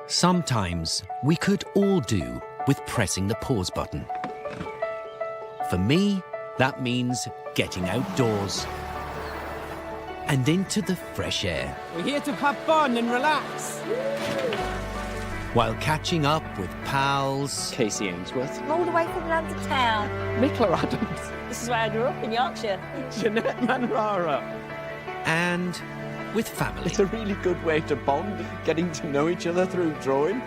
Sometimes we could all do with pressing the pause button. For me, that means getting outdoors and into the fresh air. We're here to have fun and relax. While catching up with pals. Casey Ainsworth. All the way from London town. Nicola Adams. This is where I grew up, in Yorkshire. Jeanette Manrara. And with family. It's a really good way to bond, getting to know each other through drawing.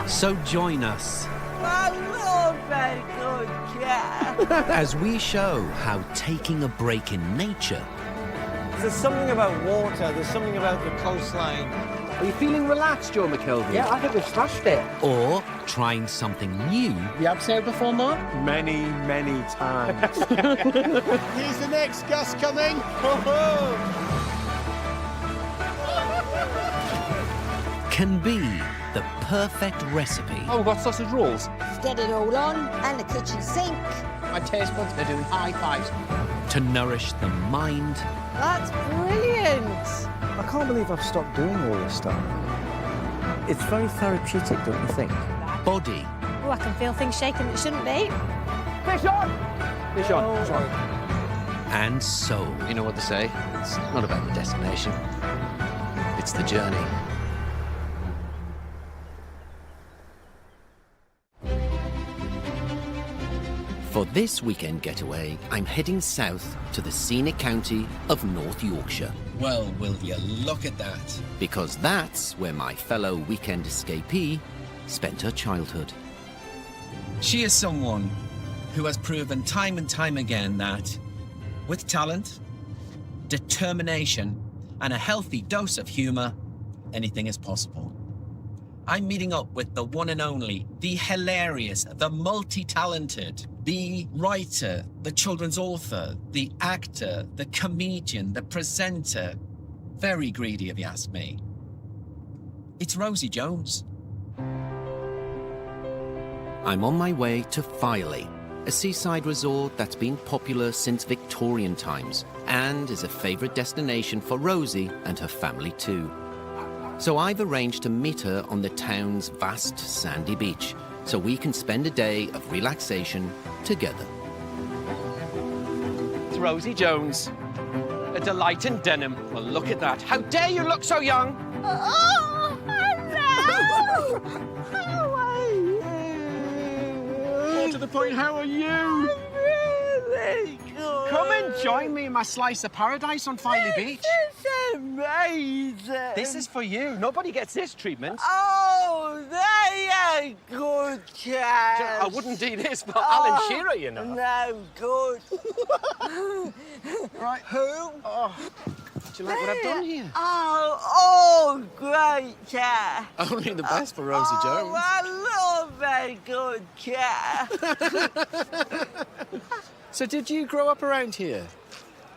So join us I love very good cat. as we show how taking a break in nature There's something about water, there's something about the coastline. Are you feeling relaxed, Joe McKelvey? Yeah, I think we've smashed it. or trying something new You have sailed before, Mark? Many, many times. Here's the next gust coming. can be the perfect recipe Oh, we've got sausage rolls. Get it all on, and the kitchen sink. My taste buds are doing high fives. to nourish the mind That's brilliant. I can't believe I've stopped doing all this stuff. It's very therapeutic, don't you think? body Oh, I can feel things shaking that shouldn't be. Fish on! Fish on. Fish on. and soul. You know what they say? It's not about the destination. It's the journey. For this weekend getaway, I'm heading south to the scenic county of North Yorkshire. Well, will you look at that? Because that's where my fellow weekend escapee spent her childhood. She is someone who has proven time and time again that with talent, determination, and a healthy dose of humour, anything is possible. I'm meeting up with the one and only, the hilarious, the multi-talented, the writer, the children's author, the actor, the comedian, the presenter. Very greedy, if you ask me. It's Rosie Jones. I'm on my way to Filey, a seaside resort that's been popular since Victorian times and is a favourite destination for Rosie and her family too. So I've arranged to meet her on the town's vast sandy beach so we can spend a day of relaxation together. It's Rosie Jones. A delight in denim. Well, look at that. How dare you look so young? Oh, hello. How are you? More to the point, how are you? Really good. Come and join me in my slice of paradise on Filey Beach. It's amazing. This is for you. Nobody gets this treatment. Oh, they are good cats. I wouldn't do this for Alan Shearer, you know. No, good. Right. Who? Oh, do you like what I've done here? Oh, great cat. Only the best for Rosie Oh, I love very good cat. So did you grow up around here?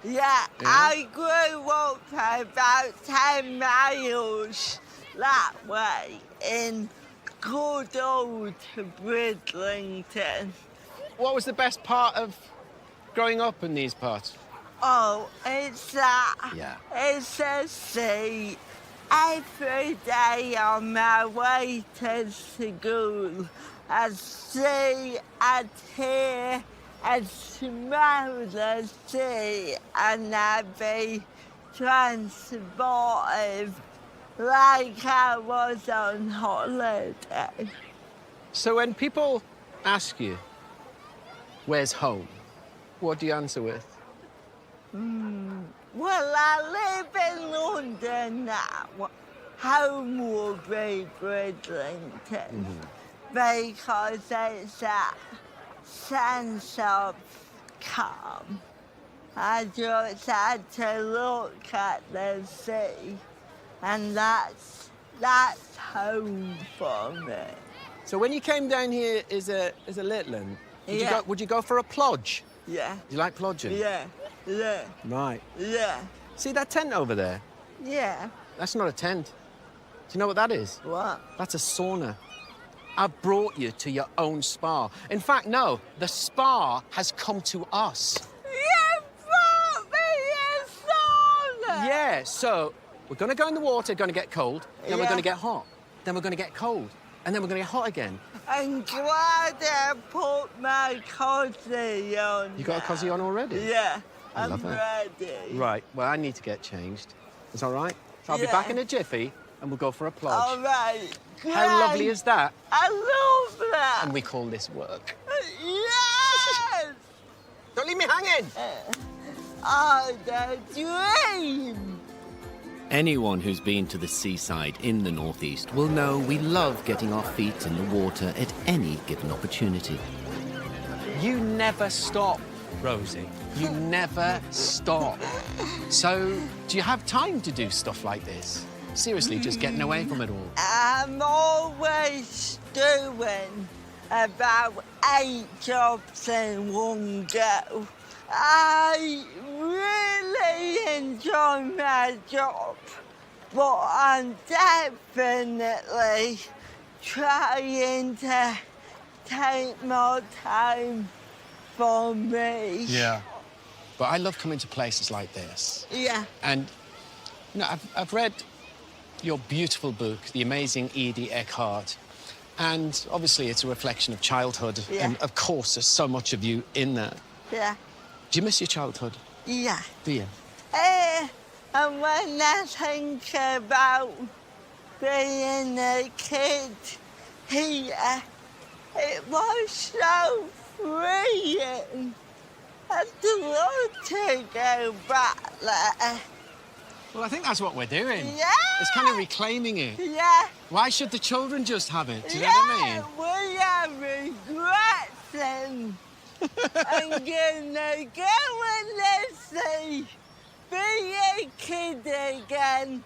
Yeah, I grew up about 10 miles that way in good old Bridlington. What was the best part of growing up in these parts? Oh, it's that. Yeah. It's a sea. Every day on my way to school, I'd see, I'd hear, I'd smell the sea, and I'd be transported like I was on holiday. So when people ask you, where's home? What do you answer with? Well, I live in London now. Home will be Bridlington because it's that sense of calm. I just had to look at the sea, and that's home for me. So when you came down here as a little one, would you go for a plodge? Yeah, You like plodging? yeah, yeah, Right. yeah, See that tent over there? yeah. That's not a tent. Do you know what that is? What? That's a sauna. I've brought you to your own spa. In fact, no, the spa has come to us. You brought me a sauna! Yeah, so We're going to go in the water, going to get cold, then we're Yeah. going to get hot, then we're going to get cold, and then we're going to get hot again. I'm glad I put my cozy on. You got a cosy on already? Yeah, I I'm love it. ready. Right, well, I need to get changed. Is that all right? So I'll be Yeah. back in a jiffy, and we'll go for a plodge. All right. How lovely is that? I love that. And we call this work. Yes! Don't leave me hanging! Oh, the dream! Anyone who's been to the seaside in the northeast will know we love getting our feet in the water at any given opportunity. You never stop, Rosie. You never stop. So, do you have time to do stuff like this? Seriously, just getting away from it all. I'm always doing about 8 jobs in one go. I really enjoy my job, but I'm definitely trying to take more time for me. Yeah. But I love coming to places like this. Yeah. And, you know, I've read your beautiful book, The Amazing Edie Eckhart. And obviously it's a reflection of childhood. Yeah. And of course, there's so much of you in there. Yeah. Do you miss your childhood? Yeah. Do you? And when I think about being a kid here, it was so freeing. I'd love to go back there. Well, I think that's what we're doing. Yeah. It's kind of reclaiming it. Yeah. Why should the children just have it? Do you know what I mean? We are regressing. I'm gonna go and let's see. Be a kid again.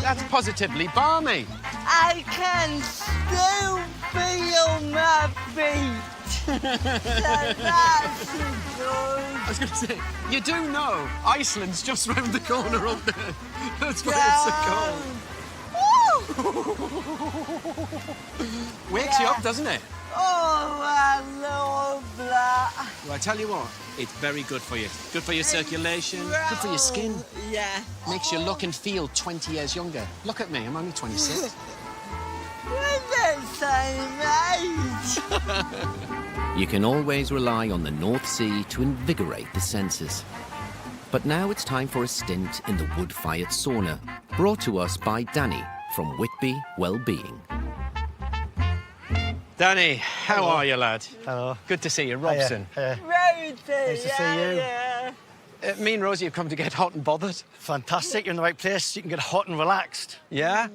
That's positively balmy. I can still feel my feet. So that's good. I was going to say, you do know Iceland's just round the corner up there. That's why it's so cold. Wakes you up, doesn't it? Oh, I love that. Well, I tell you what, it's very good for you. Good for your circulation, good for your skin. Yeah. Makes you look and feel 20 years younger. Look at me, I'm only 26. We're the same age. You can always rely on the North Sea to invigorate the senses. But now it's time for a stint in the wood-fired sauna, brought to us by Danny from Whitby Wellbeing. Danny, how are you, lad? Hello. Good to see you, Robson. Rosie, Nice to see you. yeah. Me and Rosie have come to get hot and bothered. Fantastic, you're in the right place. You can get hot and relaxed. Yeah?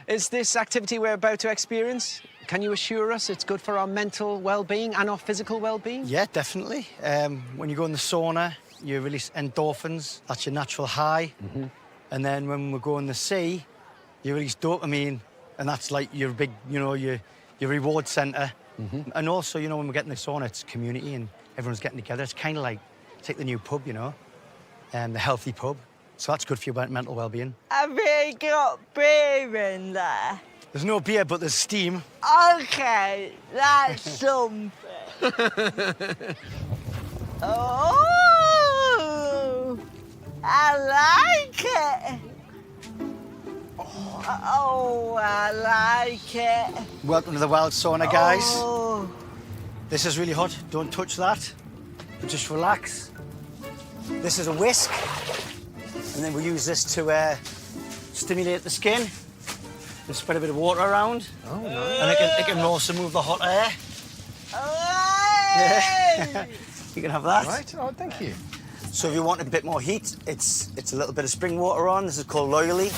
Is this activity we're about to experience, can you assure us it's good for our mental well-being and our physical well-being? Yeah, definitely. When you go in the sauna, you release endorphins. That's your natural high. And then when we go in the sea, you release dopamine, and that's like your big, you know, your reward centre. And also, you know, when we get in the sauna, it's community and everyone's getting together. It's kind of like, it's like the new pub, you know, the healthy pub. So that's good for your mental well-being. Have you got beer in there? There's no beer, but there's steam. Okay, that's something. Oh, I like it. Oh, I like it. Welcome to the wild sauna, guys. Oh, This is really hot. Don't touch that. But just relax. This is a whisk. And then we use this to stimulate the skin. Just spread a bit of water around. Oh, nice. And it can also move the hot air. hey! You can have that. Right, oh, thank you. So if you want a bit more heat, it's a little bit of spring water on. This is called Loyally.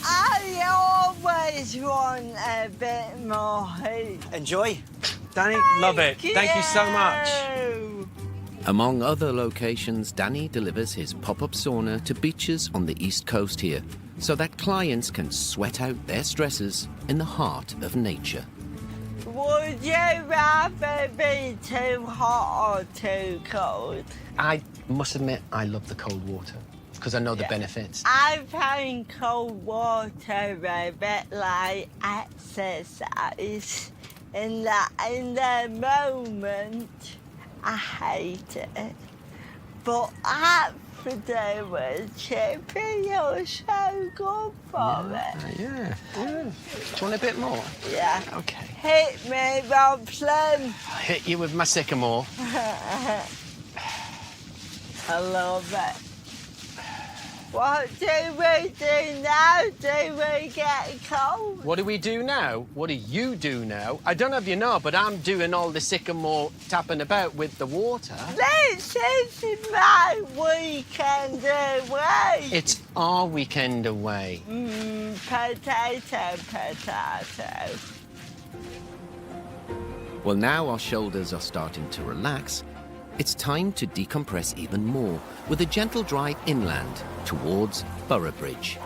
I always want a bit more heat. Enjoy. Danny, love it. Thank you so much. you. Among other locations, Danny delivers his pop-up sauna to beaches on the east coast here, so that clients can sweat out their stresses in the heart of nature. Would you rather be too hot or too cold? I must admit, I love the cold water because I know the Yeah. benefits. I find cold water a bit like exercise. in the moment, I hate it. But afterwards, it feels so good for it. Yeah. Do you want a bit more? Yeah. OK. Hit me, Robson. I'll hit you with my sycamore. I love it. What do we do now? Do we get cold? What do we do now? What do you do now? I don't know if you know, but I'm doing all the sycamore tapping about with the water. This is my weekend away. It's our weekend away. Potato. Well, now our shoulders are starting to relax, it's time to decompress even more with a gentle drive inland towards Boroughbridge.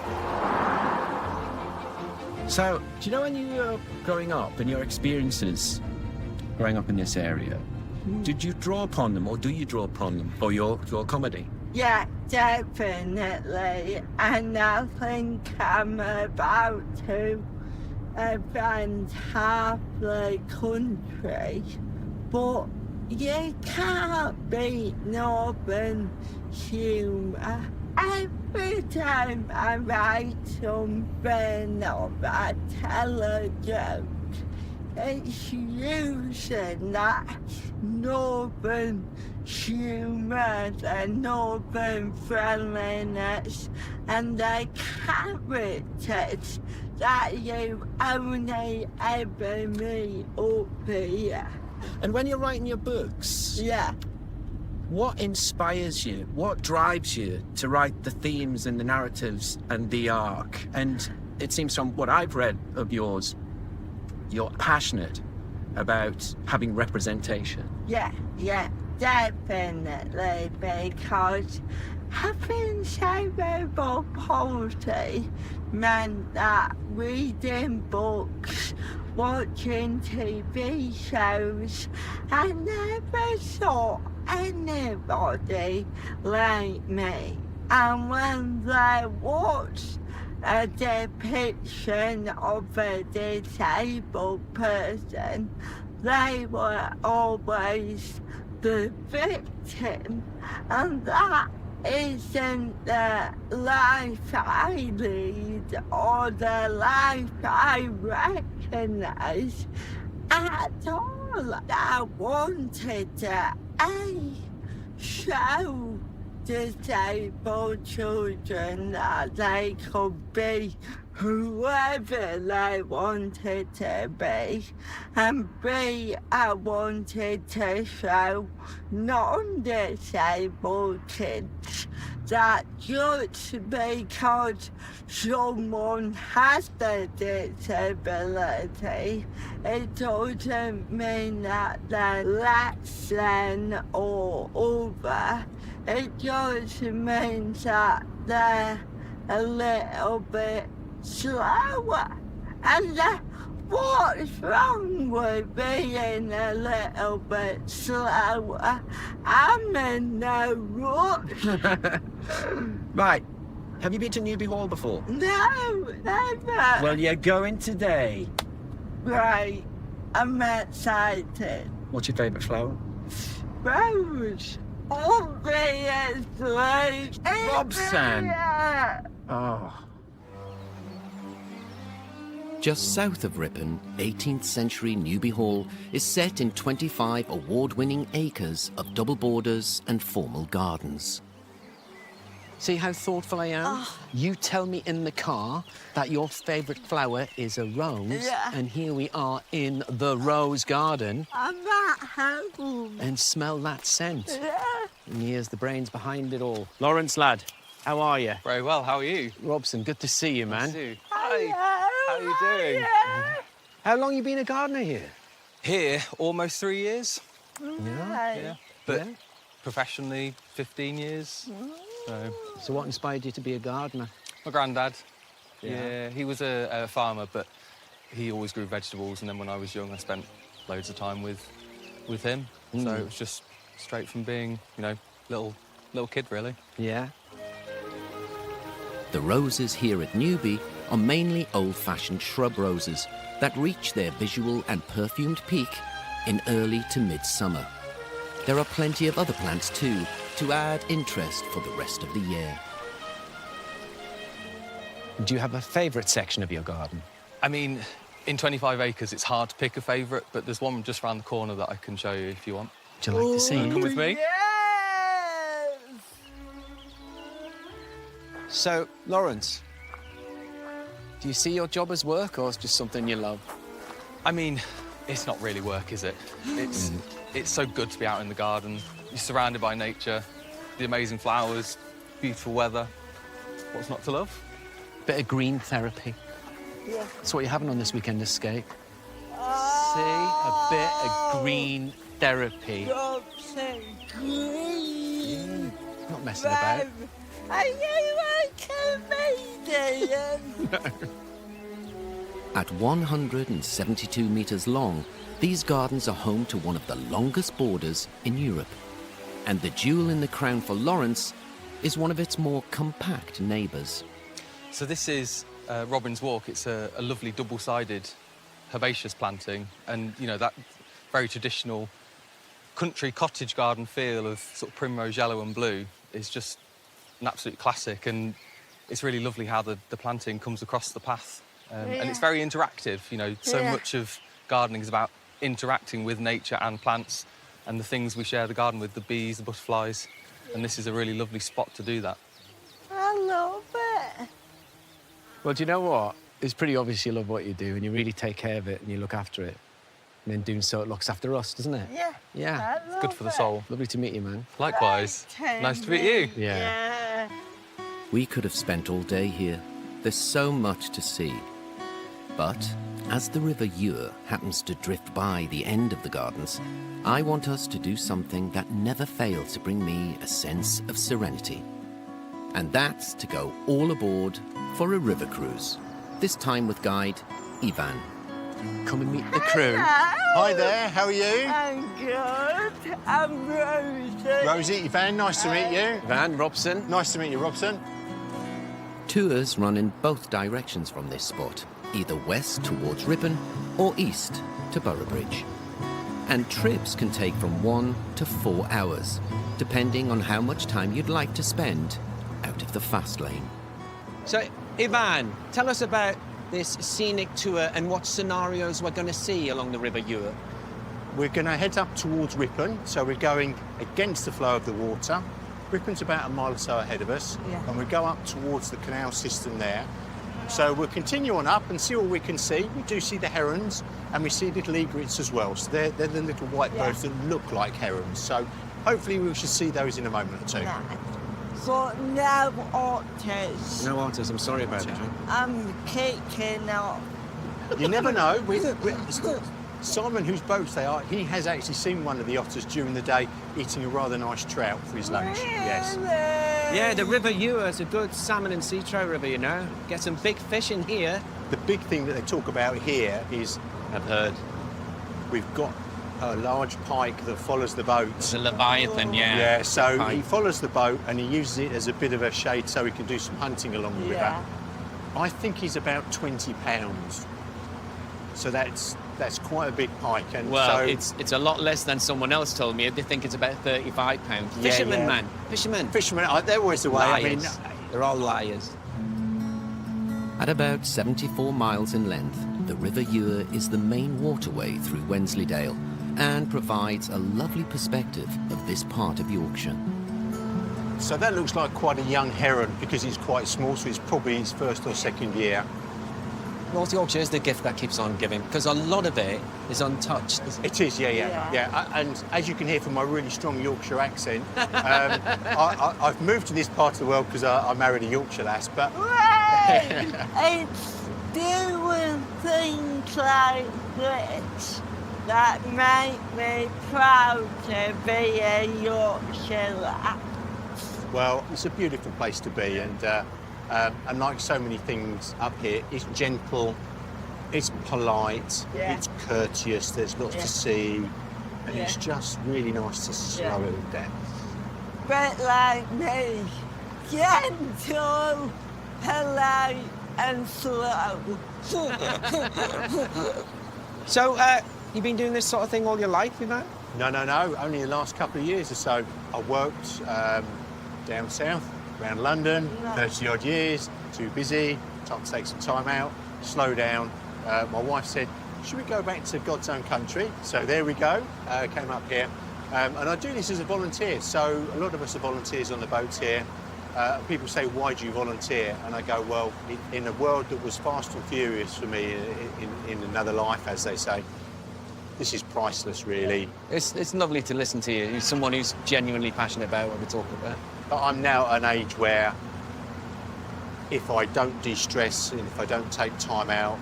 So, do you know when you were growing up and your experiences growing up in this area, did you draw upon them or do you draw upon them for your comedy? Yeah, definitely. And I think I'm about to advance half the country, but you can't beat Northern humour. Every time I write something or I tell a joke, it's using that Northern humour, the Northern friendliness, and the characters that you only ever meet up here. And when you're writing your books, Yeah. what inspires you? What drives you to write the themes and the narratives and the arc? And it seems from what I've read of yours, you're passionate about having representation. Yeah, definitely, because having cerebral palsy meant that reading books, watching TV shows, I never saw anybody like me. And when there was a depiction of a disabled person, they were always the victim, and that isn't the life I lead or the life I recognise at all. I wanted to show disabled children that they could be whoever they wanted to be, and B, I wanted to show non-disabled kids that just because someone has the disability, it doesn't mean that they're less than or over. It just means that they're a little bit slower. And what's wrong with being a little bit slower? I'm in no rush. Right. Have you been to Newby Hall before? No, never. Well, you're going today. Right, I'm excited. What's your favourite flower? Rose, obviously. Robson. Yeah. Oh. Just south of Ripon, 18th century Newby Hall is set in 25 award-winning acres of double borders and formal gardens. See how thoughtful I am? You tell me in the car that your favourite flower is a rose, Yeah. and here we are in the rose garden, I'm at home. and smell that scent. Yeah. And here's the brains behind it all. Lawrence, lad, how are you? Very well, how are you? Robson, good to see you, man. Sue. Hello. How are you doing? Yeah. How long you been a gardener here? Here, almost 3 years. Right. Yeah. But Yeah. professionally, 15 years. So what inspired you to be a gardener? My granddad. Yeah. Yeah, he was a farmer, but he always grew vegetables. And then when I was young, I spent loads of time with him. So it was just straight from being, little kid, really. Yeah. The roses here at Newby are mainly old-fashioned shrub roses that reach their visual and perfumed peak in early to mid-summer. There are plenty of other plants too, to add interest for the rest of the year. Do you have a favourite section of your garden? I mean, in 25 acres, it's hard to pick a favourite, but there's one just around the corner that I can show you if you want. Would you like to see? Come with me. Yes! So, Lawrence, do you see your job as work or it's just something you love? I mean, it's not really work, is it? It's so good to be out in the garden. You're surrounded by nature, the amazing flowers, beautiful weather. What's not to love? Bit of green therapy. Yeah. That's what you're having on this weekend escape. See, a bit of green therapy. Robson, green. Not messing about. Are you a comedian? At 172 metres long, these gardens are home to one of the longest borders in Europe. And the jewel in the crown for Lawrence is one of its more compact neighbours. So this is Robin's Walk. It's a lovely double-sided herbaceous planting, and you know that very traditional country cottage garden feel of sort of primrose yellow and blue is just an absolute classic, and it's really lovely how the planting comes across the path, and it's very interactive. You know, so much of gardening is about interacting with nature and plants and the things we share the garden with, the bees, the butterflies, and this is a really lovely spot to do that. I love it. Well, do you know what? It's pretty obvious you love what you do and you really take care of it and you look after it. And in doing so, it looks after us, doesn't it? Yeah. Yeah. I It's good love for the it. soul. Lovely to meet you, man. Likewise. Nice to meet you. Yeah. We could have spent all day here. There's so much to see. But as the River Ure happens to drift by the end of the gardens, I want us to do something that never fails to bring me a sense of serenity. And that's to go all aboard for a river cruise. This time with guide Ivan. Come and meet the crew. Hi there, how are you? I'm good. I'm Rosie. Rosie, Ivan, nice to meet you. Van, Robson. Nice to meet you, Robson. Tours run in both directions from this spot, either west towards Ripon or east to Boroughbridge. And trips can take from 1 to 4 hours, depending on how much time you'd like to spend out of the fast lane. So, Ivan, tell us about this scenic tour and what scenarios we're going to see along the River Ure. We're going to head up towards Ripon, so we're going against the flow of the water. Ripon's about a mile or so ahead of us, and we go up towards the canal system there. So we'll continue on up and see what we can see. We do see the herons, and we see little egrets as well. So they're the little white birds that look like herons. So hopefully we should see those in a moment or two. But no otters. No otters, I'm sorry about it. I'm kicking off. You never know. Simon, whose boats they are, he has actually seen one of the otters during the day eating a rather nice trout for his lunch. Yes. Yeah, the River Ure is a good salmon and sea trout river, you know. Get some big fish in here. The big thing that they talk about here is, I've heard, we've got a large pike that follows the boat. It's a leviathan, yeah. Yeah, so Pike. he follows the boat and he uses it as a bit of a shade so he can do some hunting along the river. I think he's about 20 pounds. So that's quite a big pike. And Well, so, it's a lot less than someone else told me. They think it's about £35. Yeah, Fishermen, yeah. man. Fishermen. fishermen, they're always the way. I mean, Liars. They're all liars. At about 74 miles in length, the River Ure is the main waterway through Wensleydale and provides a lovely perspective of this part of Yorkshire. so that looks like quite a young heron because he's quite small, so it's probably his first or second year. North Yorkshire is the gift that keeps on giving, because a lot of it is untouched. It is, yeah. And as you can hear from my really strong Yorkshire accent, I've moved to this part of the world because I married a Yorkshire lass, but... Right. It's doing things like this that make me proud to be a Yorkshire lad. Well, it's a beautiful place to be, and like so many things up here, it's gentle, it's polite, it's courteous, there's lots to see, and it's just really nice to slow it all down. But like me, gentle, polite, and slow. So, you've been doing this sort of thing all your life, you know? No, only the last couple of years or so. I worked down south, around London, 30-odd years, too busy, time to take some time out, slow down. My wife said, should we go back to God's own country? So there we go, came up here. And I do this as a volunteer, so a lot of us are volunteers on the boats here. People say, why do you volunteer? And I go, well, in a world that was fast and furious for me, in another life, as they say, this is priceless, really. It's lovely to listen to you. You're someone who's genuinely passionate about what we're talking about. But I'm now at an age where if I don't de-stress and if I don't take time out,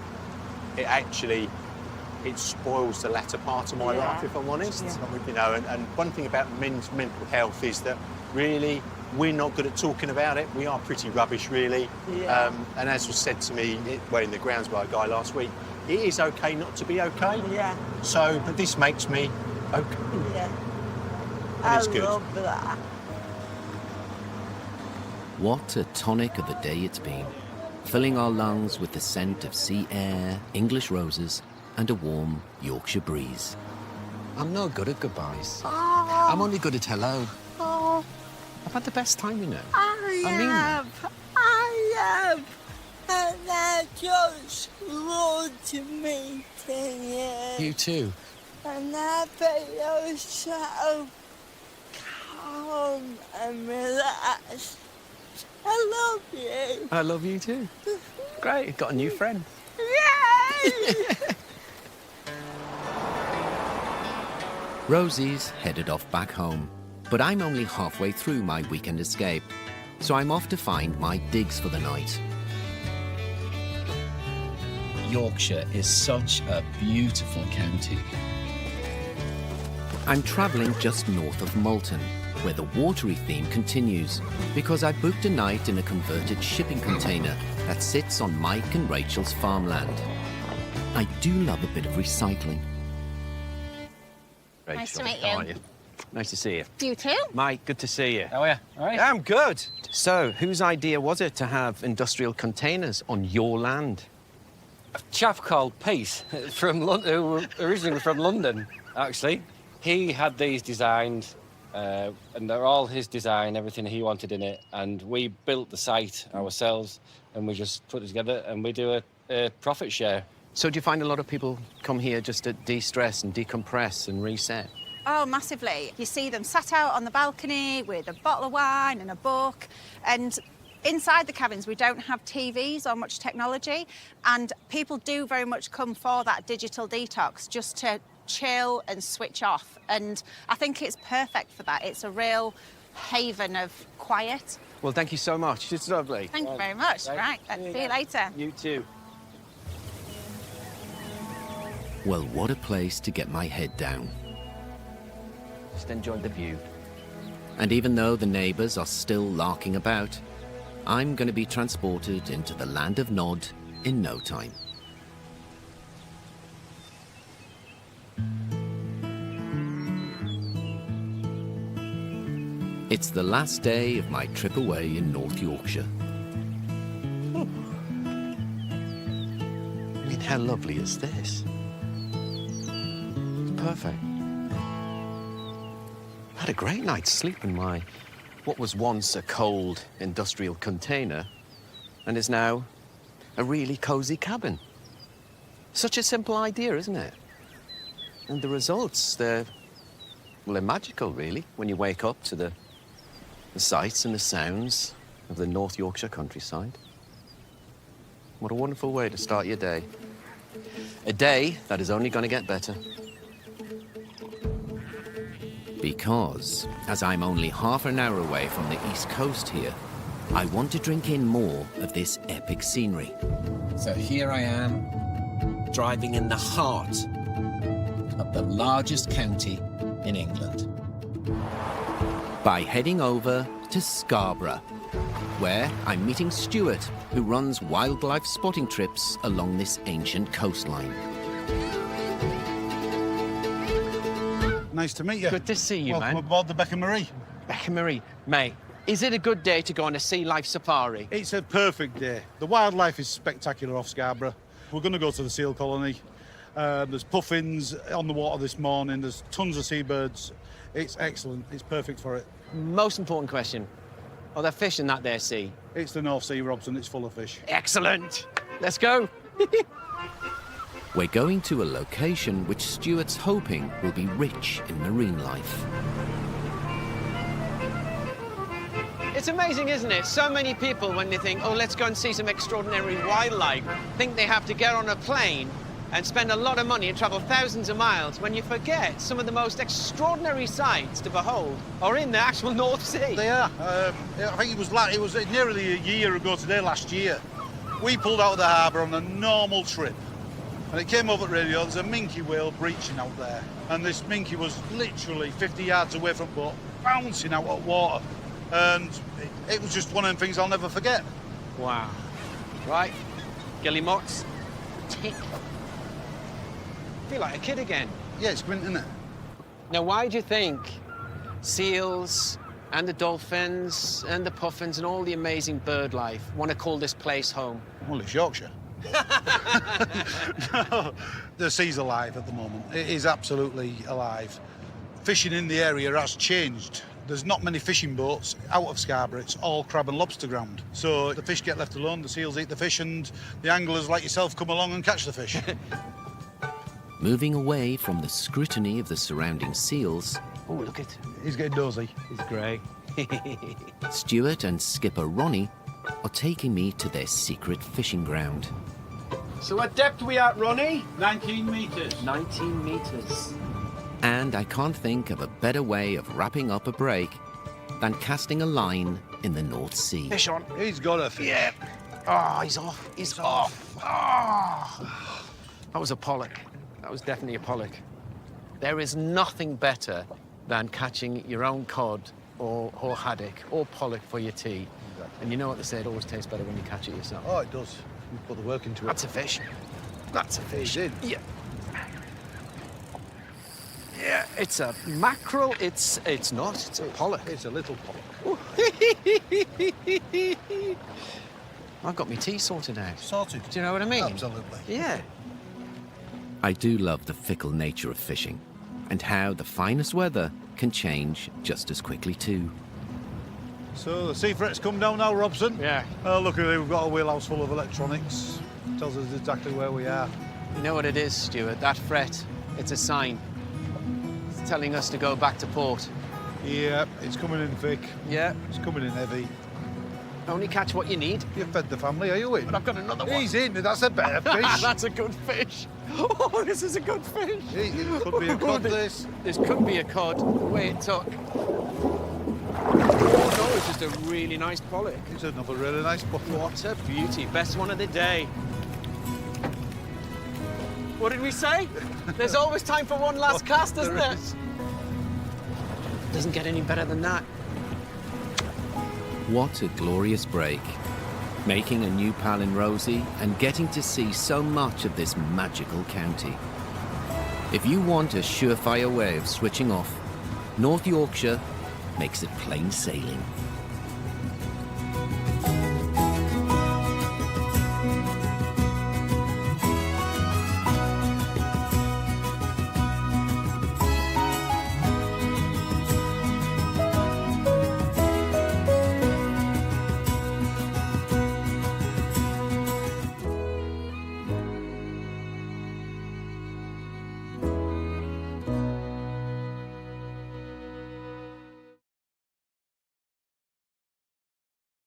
it spoils the latter part of my life, if I'm honest. You know, and one thing about men's mental health is that really we're not good at talking about it. We are pretty rubbish, really. And as was said to me, in the grounds by a guy last week, it is okay not to be okay. Yeah. So, but this makes me okay. Yeah. And it's good. I love that. What a tonic of a day it's been, filling our lungs with the scent of sea air, English roses, and a warm Yorkshire breeze. I'm no good at goodbyes. Oh. I'm only good at hello. Oh. I've had the best time, you know. I mean that. am. And I just love to meet you. You too. And I feel so calm and relaxed. I love you. I love you too. Great, you've got a new friend. Yay! Rosie's headed off back home, but I'm only halfway through my weekend escape, so I'm off to find my digs for the night. Yorkshire is such a beautiful county. I'm travelling just north of Malton, where the watery theme continues, because I booked a night in a converted shipping container that sits on Mike and Rachel's farmland. I do love a bit of recycling. Rachel, Nice to meet how you. are you? Nice to see you. You too? Mike, good to see you. How are you? All right? Yeah, I'm good. So, whose idea was it to have industrial containers on your land? A chap called Pete from who originally from London, actually. He had these designed, and they're all his design, everything he wanted in it. And we built the site ourselves, and we just put it together, and we do a profit share. So do you find a lot of people come here just to de-stress and decompress and reset? Oh, massively. You see them sat out on the balcony with a bottle of wine and a book. And inside the cabins, we don't have TVs or much technology. And people do very much come for that digital detox, just to chill and switch off. And I think it's perfect for that. It's a real haven of quiet. Well, thank you so much. It's lovely. Thank you very much. Right, see you later. You too. Well, what a place to get my head down. Just enjoy the view. And even though the neighbours are still larking about, I'm going to be transported into the land of Nod in no time. It's the last day of my trip away in North Yorkshire. I mean, how lovely is this? It's perfect. I had a great night's sleep in my, what was once a cold industrial container and is now a really cosy cabin. Such a simple idea, isn't it? And the results, they're magical, really, when you wake up to the sights and the sounds of the North Yorkshire countryside. What a wonderful way to start your day. A day that is only going to get better. Because, as I'm only half an hour away from the east coast here, I want to drink in more of this epic scenery. So here I am, driving in the heart of the largest county in England. By heading over to Scarborough, where I'm meeting Stuart, who runs wildlife spotting trips along this ancient coastline. Nice to meet you. Good to see you, man. Welcome aboard the Becca Marie. Becca Marie, mate, Is it a good day to go on a sea life safari? It's a perfect day. The wildlife is spectacular off Scarborough. We're going to go to the seal colony. There's puffins on the water this morning. There's tons of seabirds. It's excellent. It's perfect for it. Most important question. Are there fish in that there sea? It's the North Sea, Robson. It's full of fish. Excellent. Let's go. We're going to a location which Stuart's hoping will be rich in marine life. It's amazing, isn't it? So many people, when they think, oh, let's go and see some extraordinary wildlife, think they have to get on a plane and spend a lot of money and travel thousands of miles, when you forget some of the most extraordinary sights to behold are in the actual North Sea. They are. I think it was nearly a year ago today, last year. We pulled out of the harbour on a normal trip. And it came over the radio, there's a minke whale breaching out there. And this minke was literally 50 yards away from the boat, bouncing out of water. And it was just one of them things I'll never forget. Wow. Right, Guillemots, tick. Feel like a kid again. Yeah, it's great, isn't it? Now, why do you think seals and the dolphins and the puffins and all the amazing bird life want to call this place home? Well, it's Yorkshire. No, the sea's alive at the moment. It is absolutely alive. Fishing in the area has changed. There's not many fishing boats out of Scarborough. It's all crab and lobster ground. So the fish get left alone, the seals eat the fish, and the anglers like yourself come along and catch the fish. Moving away from the scrutiny of the surrounding seals, Oh, look at He's getting dozy. He's great. Stuart and skipper Ronnie are taking me to their secret fishing ground. So what depth we at, Ronnie? 19 metres. 19 metres. And I can't think of a better way of wrapping up a break than casting a line in the North Sea. Fish on. He's got a fish. Yeah. Oh, he's off. He's off. Oh. That was a pollock. That was definitely a pollock. There is nothing better than catching your own cod or haddock or pollock for your tea. Exactly. And you know what they say, it always tastes better when you catch it yourself. Oh, it does. You put the work into it. That's a fish. That's a fish. Yeah. Yeah, it's a mackerel. It's not. It's a pollock. It's a little pollock. I've got my tea sorted out. Sorted. Do you know what I mean? Absolutely. Yeah. I do love the fickle nature of fishing and how the finest weather can change just as quickly too. So the sea fret's come down now, Robson. Yeah. Oh, look at it, we've got a wheelhouse full of electronics. Tells us exactly where we are. You know what it is, Stuart? That fret, it's a sign. It's telling us to go back to port. Yeah, it's coming in thick. Yeah. It's coming in heavy. Only catch what you need. You've fed the family, are you in? But I've got another one. He's in, that's a better fish. That's a good fish. Oh, this is a good fish. It could be a cod, this. This could be a cod, the way it took. Oh, no, it's just a really nice pollock. It's another really nice buffalo. What a beauty. Best one of the day. What did we say? There's always time for one last cast, isn't there? Doesn't get any better than that. What a glorious break. Making a new pal in Rosie and getting to see so much of this magical county. If you want a surefire way of switching off, North Yorkshire makes it plain sailing.